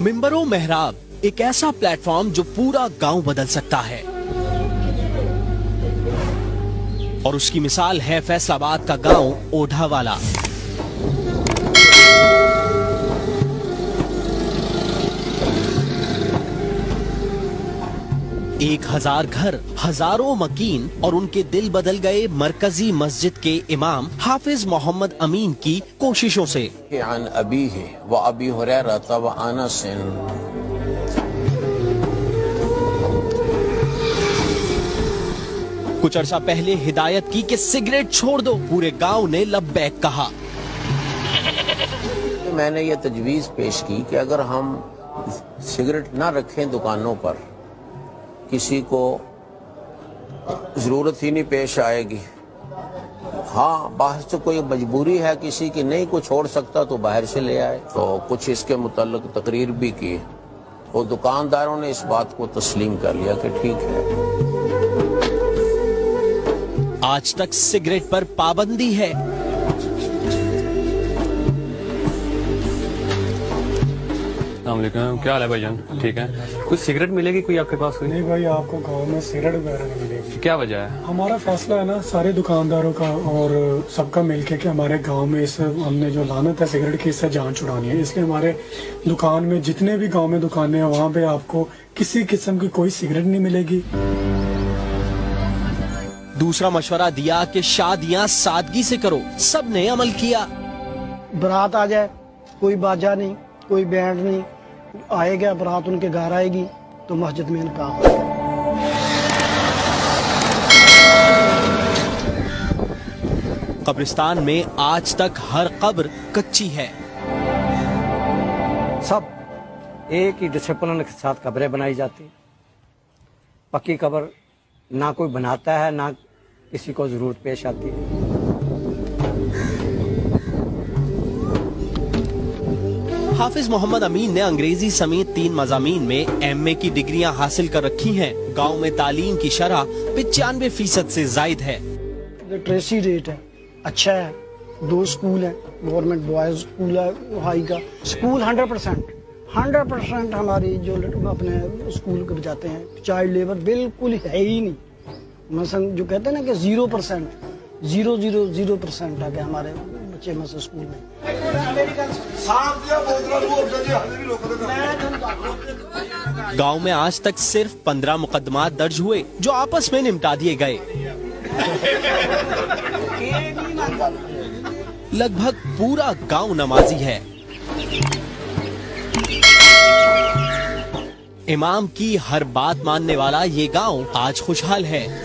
मिंबरों मेहराब एक ऐसा प्लेटफॉर्म जो पूरा गांव बदल सकता है, और उसकी मिसाल है फैसलाबाद का गांव ओढ़ावाला। एक 1000 घर, हजारों मकीन और उनके दिल बदल गए मरकजी मस्जिद के इमाम हाफिज मोहम्मद अमीन की कोशिशों से। कुछ अरसा पहले हिदायत की कि सिगरेट छोड़ दो, पूरे गांव ने लब्बैक कहा। मैंने ये तजवीज पेश की कि अगर हम सिगरेट ना रखें दुकानों पर, किसी को जरूरत ही नहीं पेश आएगी। हाँ, बाहर से कोई मजबूरी है किसी की, नहीं को छोड़ सकता तो बाहर से ले आए। तो कुछ इसके मुताल्लिक तकरीर भी की, और दुकानदारों ने इस बात को तस्लीम कर लिया कि ठीक है। आज तक सिगरेट पर पाबंदी है। क्या हाल है भाईजान? ठीक है। कुछ सिगरेट मिलेगी कोई आपके पास? कोई नहीं भाई, आपको गांव में सिगरेट वगैरह नहीं मिलेगी। क्या वजह है? हमारा फैसला है ना सारे दुकानदारों का और सबका मिलके कि हमारे गांव में इस हमने जो लानत है सिगरेट की, इससे जान छुड़ानी है। इसलिए हमारे दुकान में जितने भी गाँव में दुकानें हैं वहाँ पे आपको किसी किस्म की कोई सिगरेट नहीं मिलेगी। दूसरा मशवरा दिया कि शादियां सादगी से करो, सबने अमल किया। बारात आ जाए, कोई बाजा नहीं, कोई बैंड नहीं, आएगा बारात उनके घर आएगी तो मस्जिद में निकाह होगा। कब्रिस्तान में आज तक हर कब्र कच्ची है। सब एक ही डिसिप्लिन के साथ कब्रें बनाई जाती। पक्की कब्र ना कोई बनाता है, ना किसी को जरूरत पेश आती है। हाफिज मोहम्मद अमीन ने अंग्रेजी समेत 3 मजामीन में MA की डिग्रियां हासिल कर रखी हैं। गांव में तालीम की शरह 95% से जायद है। लिटरेसी रेट है अच्छा है। 2 स्कूल हैं, गवर्नमेंट बॉयज स्कूल है, हाई का स्कूल 100% हमारी जो अपने स्कूल को बचाते हैं। चाइल्ड लेबर बिल्कुल है ही नहीं। मसलन जो कहते हैं ना कि 0% है कि हमारे बच्चे मसलन स्कूल में। गांव में आज तक सिर्फ 15 मुकदमात दर्ज हुए जो आपस में निपटा दिए गए। लगभग पूरा गांव नमाजी है। इमाम की हर बात मानने वाला ये गांव आज खुशहाल है।